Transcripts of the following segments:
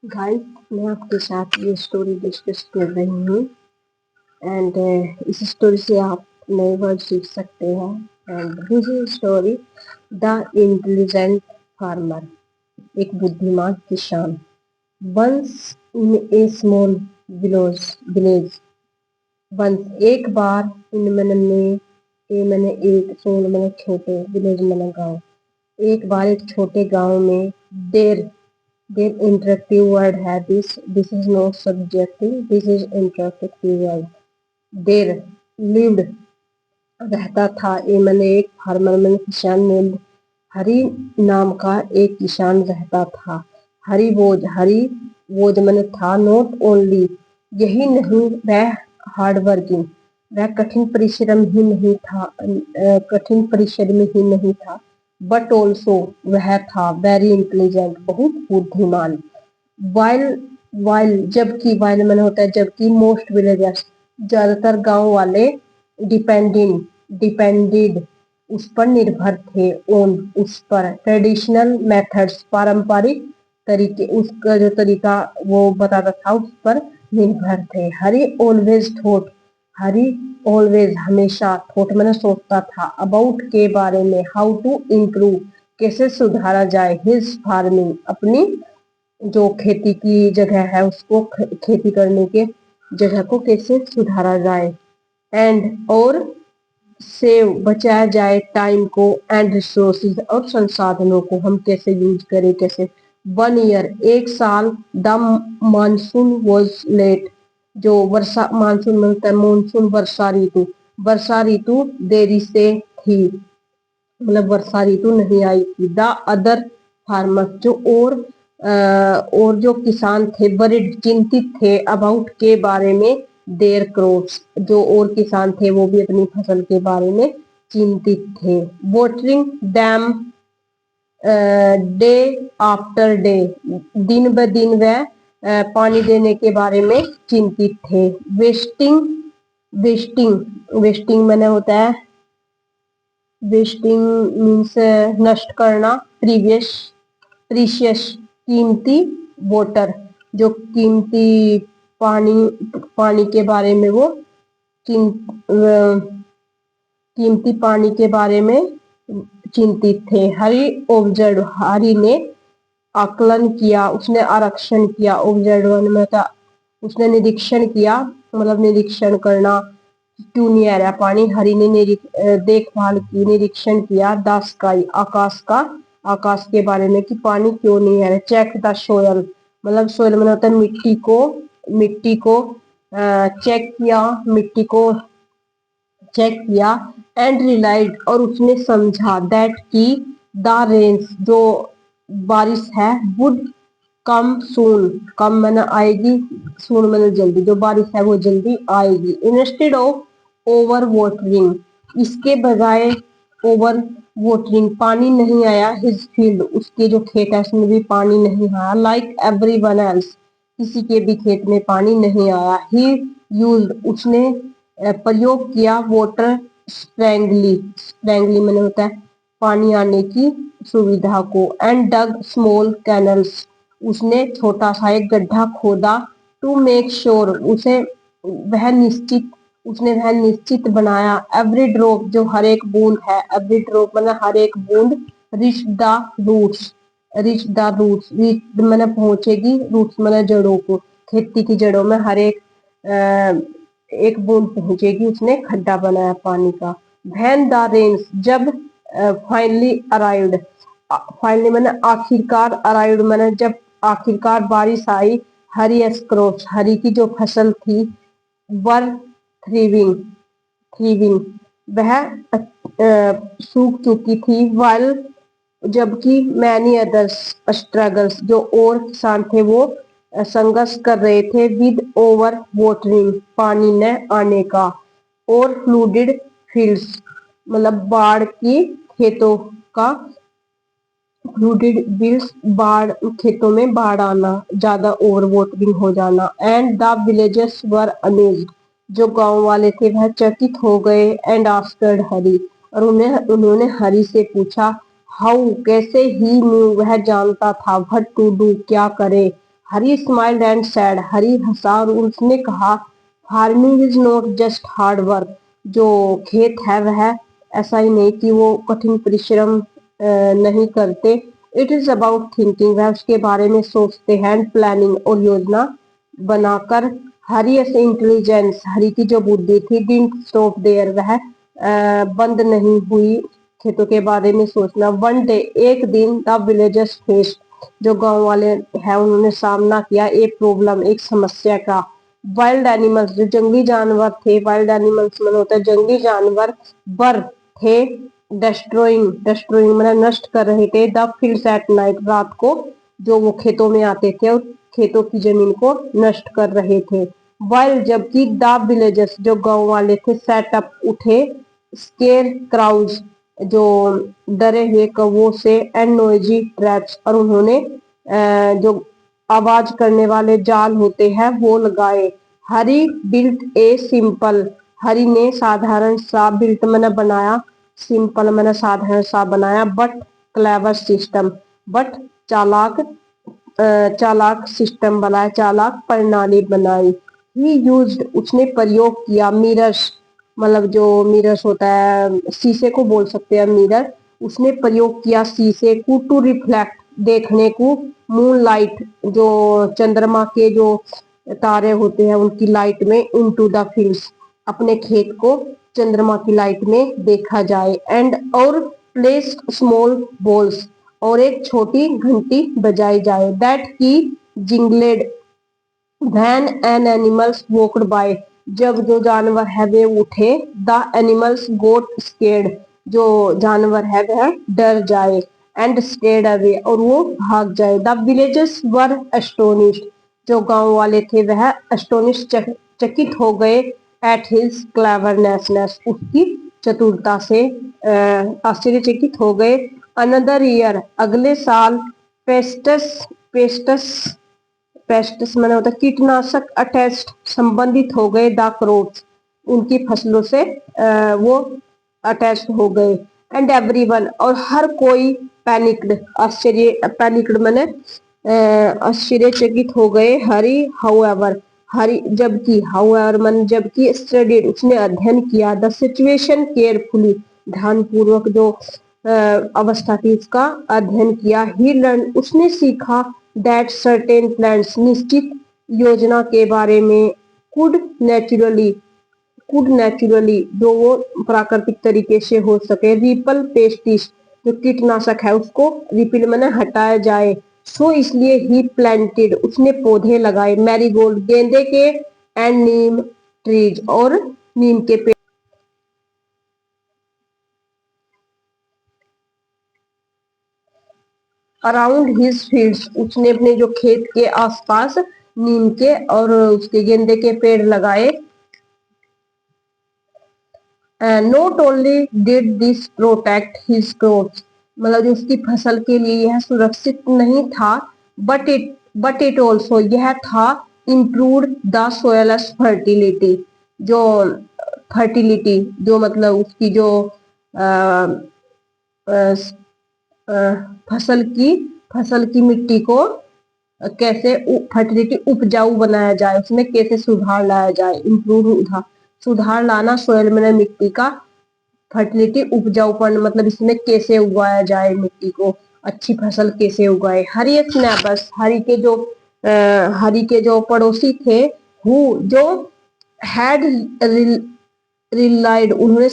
Guys, मैं आपके साथ ये स्टोरी डिस्कस कर रही हूँ एंड इस स्टोरी से आप नए वर्ड सीख सकते हैं। And this is story the intelligent farmer, एक बुद्धिमान किसान। Once in a small village, once एक बार, इन मैंने एक स्मॉल मैंने छोटे, विलेज मैंने गाँव। एक बार एक छोटे गांव में देर Their interactive word है this. This is not subjective. This is interactive word. There lived, रहता था, ए मैंने एक फार्मर मैंने किसान में हरि नाम का एक किसान रहता था। हरि बोझ मैंने था। नॉट ओनली, यही नहीं, वह हार्ड वर्किंग, वह कठिन परिश्रमी ही नहीं था, बट ऑल्सो वह था वेरी इंटेलिजेंट, बहुत बुद्धिमान। वाइल जबकि, वाइल मैंने होता है जबकि, मोस्ट विलेजर्स, ज्यादातर गांव वाले, डिपेंडेड उस पर निर्भर थे, ओन उस पर, ट्रेडिशनल मेथड्स पारंपरिक तरीके, उसका जो तरीका वो बताता था उस पर निर्भर थे। हरी ऑलवेज हमेशा, थॉट मैंने सोचता था, अबाउट के बारे में, हाउ टू इम्प्रूव कैसे सुधारा जाए, हिज फार्मिंग अपनी जो खेती की जगह है उसको, खेती करने के जगह को कैसे सुधारा जाए, एंड और सेव बचाया जाए टाइम को, एंड रिसोर्सेज और संसाधनों को हम कैसे यूज करें, कैसे। 1 ईयर एक साल, द मानसून वॉज लेट, जो वर्षा, मानसून मिलता है मानसून, वर्षा ऋतु देरी से थी, मतलब वर्षा ऋतु नहीं आई थी। द अदर फार्मर, और जो किसान थे, बरीड चिंतित थे, अबाउट के बारे में, देयर क्रॉप्स, जो और किसान थे वो भी अपनी फसल के बारे में चिंतित थे। वोटरिंग डैम डे आफ्टर डे, दिन ब दिन वह पानी देने के बारे में चिंतित थे। वेस्टिंग मैंने होता है, वेस्टिंग मीन्स नष्ट करना, प्रीशियस कीमती, वाटर जो कीमती पानी के बारे में वो कीमती पानी के बारे में चिंतित थे। हरि ने आकलन किया, उसने आरक्षण किया, ऑब्जर्व में था, उसने निरीक्षण किया, मतलब निरीक्षण करना, क्यों नहीं आ रहा पानी। हरि ने देखभाल की, निरीक्षण किया, द स्काई आकाश के बारे में कि पानी क्यों नहीं आ रहा। चेक द सोयल, मतलब सोयल में होता है मिट्टी को चेक किया, एंड रिलाइड और उसने समझा, दैट की द रेन्स जो बारिश है, वुड कम सून, कम मैंने आएगी, सून मैंने जल्दी, जो बारिश है वो जल्दी आएगी। इंस्टेड ऑफ ओवर वाटरिंग, इसके बजाय ओवर वाटरिंग, पानी नहीं आया, हिज फील्ड, उसके जो खेत है उसमें भी पानी नहीं आया। लाइक एवरीवन एल्स, किसी के भी खेत में पानी नहीं आया। ही यूज्ड, उसने प्रयोग किया, वाटर स्प्रैंगली मैंने होता है पानी आने की सुविधा को, एंड डग स्मॉल कैनल्स, उसने छोटा सा एक गड्ढा खोदा, टू मेक श्योर, उसने वह निश्चित बनाया, एवरी ड्रॉप, जो हर एक बूंद है, एवरी ड्रॉप मतलब हर एक बूंद, रिच द रूट्स मतलब पहुंचेगी, रूट्स मतलब जड़ों को, खेती की जड़ों में हर एक बूंद पहुंचेगी, उसने खड्डा बनाया पानी का। वैन द रेन्स, जब फाइनली अराइव्ड, फाइनली मैंने आखिरकार, अराइव्ड मैंने जब आखिरकार बारिश आई, हरी क्रॉप्स, हरी की जो फसल थी, वर थ्रीविंग, वह सूख चुकी थी, वाइल जबकि मैनी अदर्स स्ट्रगल्स, जो और किसान थे वो संघर्ष कर रहे थे, विद ओवर वाटरिंग, पानी न आने का, और फ्लूडेड फील्ड्स, मतलब बाढ़ की खेतों का, फ्लूडेड बिल्स, बाढ़ खेतों में बाढ़ आना, ज्यादा ओवर वाटरिंग हो जाना। And the villagers were amazed, जो गांव वाले थे वह चकित हो गए, एंड आस्क्ड हरी, और उन्होंने हरी से पूछा, हाउ कैसे, ही न्यू वह जानता था, व्हाट टू डू क्या करे, हरी स्माइल्ड एंड सैड, हरी हंसा और उसने कहा, farming is not just hard work, जो खेत है वह ऐसा ही नहीं कि वो कठिन परिश्रम नहीं करते। इट इज अबाउट थिंकिंग, वह उसके बारे में सोचते हैं, प्लानिंग और योजना बनाकर। हरी इंटेलिजेंस, हरी की जो बुद्धि थी, डिडंट स्टॉप देयर, वह बंद नहीं हुई खेतों के बारे में सोचना। वन डे, एक दिन, द विलेजर्स फेस, जो गांव वाले हैं उन्होंने सामना किया एक प्रॉब्लम, एक समस्या का। वाइल्ड एनिमल्स, जो जंगली जानवर थे, वाइल्ड एनिमल्स मतलब होता है जंगली जानवर, बर थे, डिस्ट्रॉइंग, डिस्ट्रॉइंग मतलब नष्ट कर रहे थे, द फील्ड्स एट नाइट, रात को जो वो खेतों में आते थे और खेतों की जमीन को नष्ट कर रहे थे। वाइल, जबकि द विलेजर्स, जो गांव वाले थे, सेटअप, उठे, स्केर क्राउज, जो डरे हुए कौवों से, एंड नोइजी ट्रैप्स, और उन्होंने जो आवाज करने वाले जाल होते हैं वो लगाए। हरी बिल्ट ए सिंपल, हरी ने साधारण सा, बिल्ट मैंने बनाया, सिंपल मैंने साधारण सा बनाया, बट क्लेवर सिस्टम, बट चालाक चालाक सिस्टम बनाया, चालाक प्रणाली बनाई। ही यूज्ड, उसने प्रयोग किया, मिरर्स, मतलब जो मिरर्स होता है, शीशे को बोल सकते हैं मिरर, उसने प्रयोग किया शीशे को, टू रिफ्लेक्ट, देखने को, मून लाइट, जो चंद्रमा के जो तारे होते हैं उनकी लाइट में, इनटू द फील्ड्स, अपने खेत को चंद्रमा की लाइट में देखा जाए, एंड और प्लेस्ड स्मॉल बॉल्स, और एक छोटी घंटी बजाई जाए, दैट की jingled van and animals walked by, जब जो जानवर है वे उठे, द एनिमल्स गोट स्केर्ड, जो जानवर है वह डर जाए, एंड स्टेड अवे, और वो भाग जाए, द विलेजेस वर एस्टोनिश्ड, जो गांव वाले थे वह एस्टोनिश, चकित हो गए, एट हिज क्लेवरनेस, उसकी चतुरता से आश्चर्यचकित हो गए। अनदर ईयर, अगले साल, पेस्टस पेस्टस पेस्ट्स मैंने होता है कीटनाशक, अटैच्ड, संबंधित हो गए, द क्रॉप्स, उनकी फसलों से वो अटैच हो गए, एंड एवरीवन, और हर कोई, पैनिक्ड, पैनिक्ड मैंने आश्चर्यचकित हो गए। हरी हाउएवर, हरी जबकि, हाउएवर मन जबकि, स्टडीड, उसने अध्ययन किया, द सिचुएशन केयरफुली, ध्यानपूर्वक जो अवस्था थी उसका अध्ययन किया। ही लर्न, उसने सीखा, दैट सर्टेन प्लांट्स, निश्चित योजना के बारे में, कुड नेचुरली कुड नेचुरली, जो वो प्राकृतिक तरीके से हो सके, रिपल पेस्टिस, जो कीटनाशक है उसको रिपिल मैंने हटाया जाए, सो इसलिए ही प्लांटेड, उसने पौधे लगाए, मैरीगोल्ड, गेंदे के, एंड नीम ट्रीज, और नीम के पेड़ अराउंड हिज फील्ड्स, उसने अपने जो खेत के आसपास नीम के और उसके गेंदे के पेड़ लगाए। Not only did this protect his crops, मतलब जो उसकी फसल के लिए यह सुरक्षित नहीं था, बट इट ऑल्सो, यह था, इम्प्रूव द सोयलस फर्टिलिटी, जो फर्टिलिटी, जो मतलब उसकी जो अ, फसल की मिट्टी को कैसे फर्टिलिटी, उपजाऊ बनाया जाए, उसमें कैसे सुधार लाया जाए, इम्प्रूव, सुधार लाना, सोयल में मिट्टी का फर्टिलिटी, उपजाऊपन, मतलब इसमें कैसे उगाया जाए, मिट्टी को अच्छी फसल कैसे उगाए। हरी स्नैपर्स, हरी के जो पड़ोसी थे, हु, जो हैड रिलाइड, उन्होंने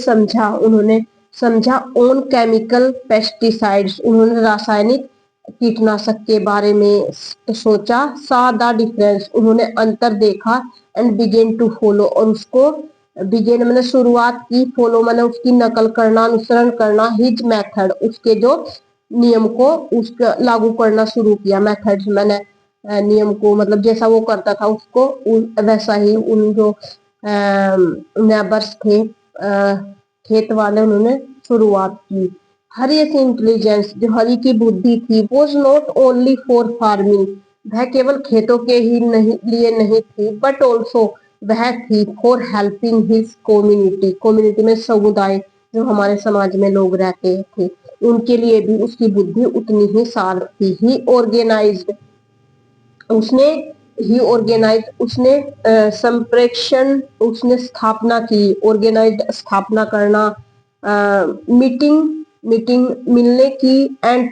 समझा, ऑन केमिकल पेस्टिसाइड्स, उन्होंने रासायनिक कीटनाशक के बारे में सोचा, सा द डिफरेंस, उन्होंने अंतर देखा, एंड बिगेन टू फॉलो, और उसको बिगेन मैंने शुरुआत की, फॉलो मैंने उसकी नकल करना, अनुसरण करना, हिज मेथड, उसके जो नियम को उसका लागू करना शुरू किया, मेथड्स मैंने नियम को, मतलब जैसा वो करता था उसको वैसा ही उन जो नेबर्स थे, खेत वाले, उन्होंने शुरुआत की। हरी की इंटेलिजेंस, जो हरी की बुद्धि थी, was not only for farming, वह केवल खेतों के ही लिए नहीं थी, बट ऑल्सो, वह थी for helping his community, community में समुदाय, जो हमारे समाज में लोग रहते थे उनके लिए भी उसकी बुद्धि उतनी ही शार्प थी। ही ऑर्गेनाइज्ड, उसने ही ऑर्गेनाइज उसने संप्रेक्षण उसने स्थापना की, ऑर्गेनाइज स्थापना करना, मीटिंग मीटिंग मिलने की, एंड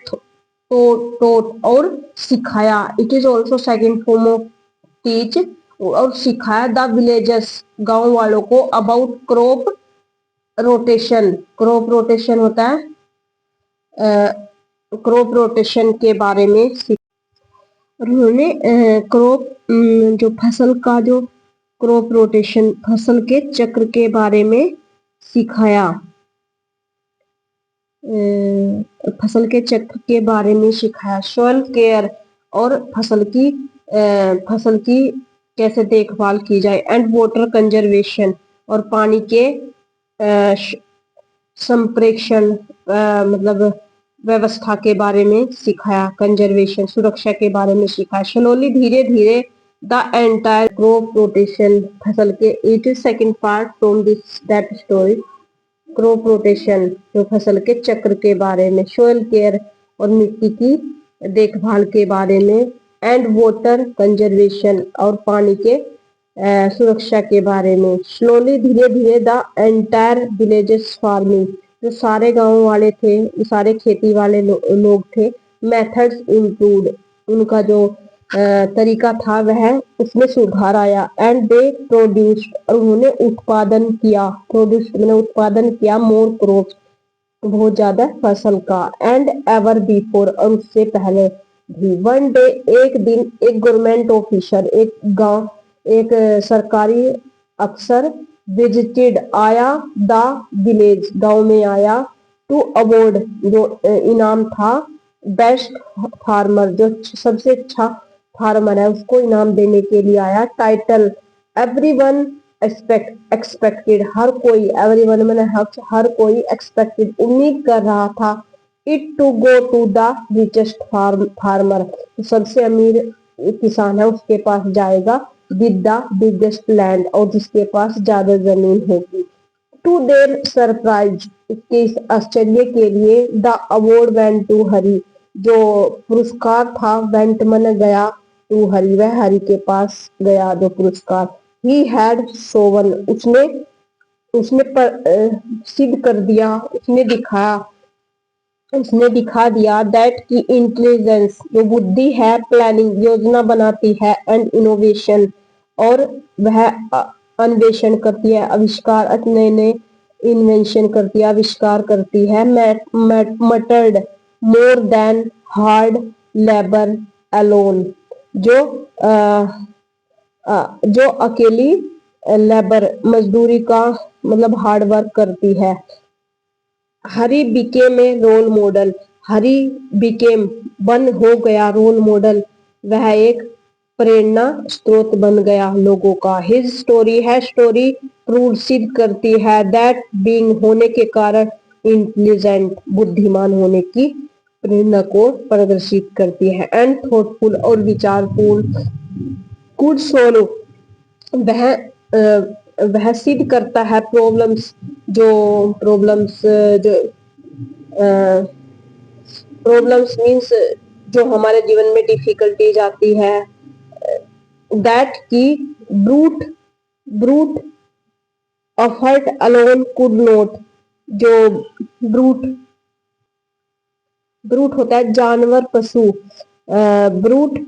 टोट और सिखाया। It is also second form of teach, और सिखाया द विलेजर्स गांव वालों को about crop rotation. Crop rotation होता है, क्रॉप रोटेशन के बारे में उन्होंने क्रॉप जो फसल का जो क्रॉप रोटेशन फसल के चक्र के बारे में सिखाया, फसल के चक्र के बारे में सिखाया। सॉइल केयर और फसल की कैसे देखभाल की जाए, एंड वाटर कंजर्वेशन और पानी के संप्रेक्षण मतलब व्यवस्था के बारे में सिखाया। कंजर्वेशन सुरक्षा के बारे में सिखाया। स्लोली धीरे धीरे द एंटायर क्रॉप रोटेशन फसल के it is second part from this that story. Crop rotation जो फसल के चक्र के बारे में, सोइल केयर और मिट्टी की देखभाल के बारे में, एंड वाटर कंजर्वेशन और पानी के सुरक्षा के बारे में। स्लोली धीरे धीरे द एंटायर विलेजेस फार्मिंग जो सारे गांव वाले थे, सारे खेती वाले लोग थे। मेथड्स इम्प्रूव्ड उनका जो तरीका था वह उसमें सुधार आया। एंड दे प्रोड्यूस्ड और उन्होंने उत्पादन किया, प्रोड्यूस मैंने उत्पादन किया मोर क्रॉप्स बहुत ज्यादा फसल का, एंड एवर बिफोर और उससे पहले भी। वन डे एक दिन एक गवर्नमेंट ऑफिसर एक सरकारी अफसर विजिटेड आया द विलेज गांव में आया, टू अवार्ड जो इनाम था बेस्ट फार्मर जो सबसे अच्छा फार्मर है उसको इनाम देने के लिए आया। टाइटल एवरीवन एक्सपेक्टेड हर कोई, एवरीवन मैंने हर कोई एक्सपेक्टेड उम्मीद कर रहा था, it to go to the richest farmer सबसे अमीर किसान है उसके पास जाएगा, विद द बिगेस्ट लैंड और जिसके पास ज्यादा जमीन होगी। टू देयर सरप्राइज इसके इस आश्चर्य के लिए the award went to Hari जो पुरस्कार था वेंट मन गया टू हरि वह हरि के पास गया जो पुरस्कार। ही हैड शोवन उसने उसने सिद्ध कर दिया, उसने दिखा दिया दैट की इंटेलिजेंस जो बुद्धि है, प्लानिंग योजना बनाती है, एंड इनोवेशन और वह अन्वेषण करती है, आविष्कार नए नए इन्वेंशन करती है, आविष्कार करती है। मटर्ड more than hard labour alone जो जो अकेली लेबर मजदूरी का मतलब हार्ड वर्क करती है। Hari became a role model Hari became बन हो गया रोल मॉडल वह एक प्रेरणा स्रोत बन गया लोगों का। हिज स्टोरी है स्टोरी प्रूव सिद्ध करती है दैट बीइंग होने के कारण इंटेलिजेंट बुद्धिमान होने की प्रेरणा को प्रदर्शित करती है। एंड थॉटफुल और विचारपूर्ण कुड सोल्व वह सिद्ध करता है जो प्रॉब्लम्स मीन्स जो हमारे जीवन में डिफिकल्टीज आती है, दैट की brute brute effort alone could not जो ब्रूट ब्रूट होता है जानवर पशु, brute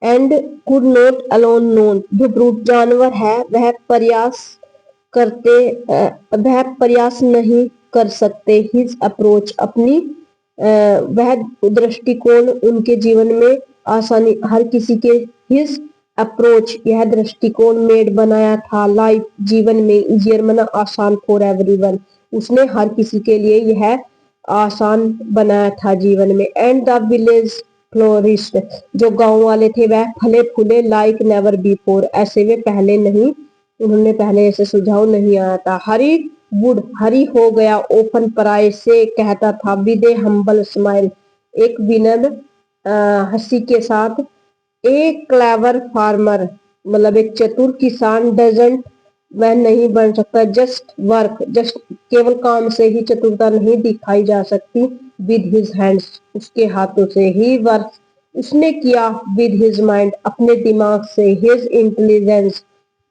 and could not alone known जो ब्रूट जानवर है वह प्रयास नहीं कर सकते। हिज अप्रोच अपनी वह दृष्टिकोण उनके जीवन में आसानी हर किसी के हिज अप्रोच यह दृष्टिकोण मेड बनाया था लाइफ जीवन में इजियर मना आसान फॉर एवरीवन उसने हर किसी के लिए यह आसान बनाया था जीवन में। एंड द विलेज फ्लोरिस्ट जो गांव वाले थे वह फले फूले लाइक नेवर बिफोर ऐसे वे पहले नहीं उन्होंने पहले ऐसे सुझाव नहीं आया था। हरी हो गया ओपन पराये से कहता था विद ए हम्बल स्माइल एक विनम्र हंसी के साथ। एक क्लेवर फार्मर मतलब एक चतुर किसान डजंट वह नहीं बन सकता जस्ट वर्क जस्ट केवल काम से ही चतुरता नहीं दिखाई जा सकती। विद हिज हैंड्स, उसके हाथों से, ही वर्क, उसने किया, विद हिज माइंड, अपने दिमाग से, हिज इंटेलिजेंस,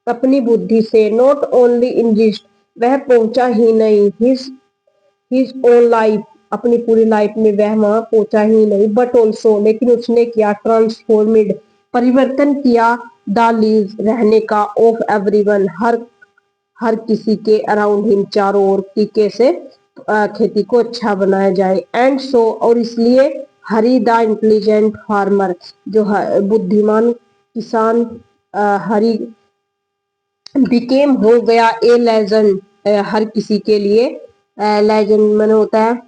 अपनी बुद्धि से, नॉट ओनली इन रिस्ट, वह पहुंचा ही नहीं, हिज ओन लाइफ, अपनी पूरी लाइफ में वह वहां पहुंचा ही नहीं, बट ऑल्सो, लेकिन उसने किया, ट्रांसफॉर्मिड, परिवर्तन किया, द लीव, रहने का, ऑफ एवरीवन, हर किसी के अराउंड हिम, चारों ओर की कैसे खेती को अच्छा बनाया जाए, एंड सो, और इसलिए, हरी द इंटेलिजेंट फार्मर, जो बुद्धिमान किसान, हरी बिकेम हो गया, ए लेजेंड, हर किसी के लिए, लेजेंड मन होता है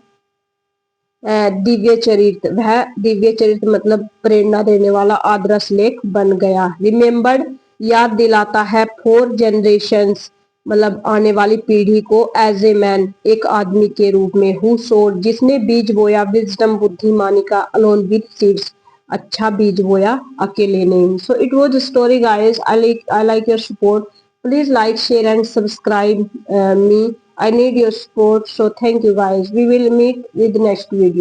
दिव्य चरित्र, वह दिव्य चरित्र मतलब प्रेरणा देने वाला आदर्श लेख बन गया। रिमेम्बर्ड, याद दिलाता है, फॉर जनरेशंस, मतलब आने वाली पीढ़ी को, एज ए मैन, एक आदमी के रूप में, हु सोड, जिसने बीज बोया, विजडम, बुद्धिमानी का, अलोन विद सीड्स, अच्छा बीज बोया, अकेले नहीं। So it was story guys, I like your support, please like, share and subscribe me. I need your support, so thank you guys. We will meet with the next video.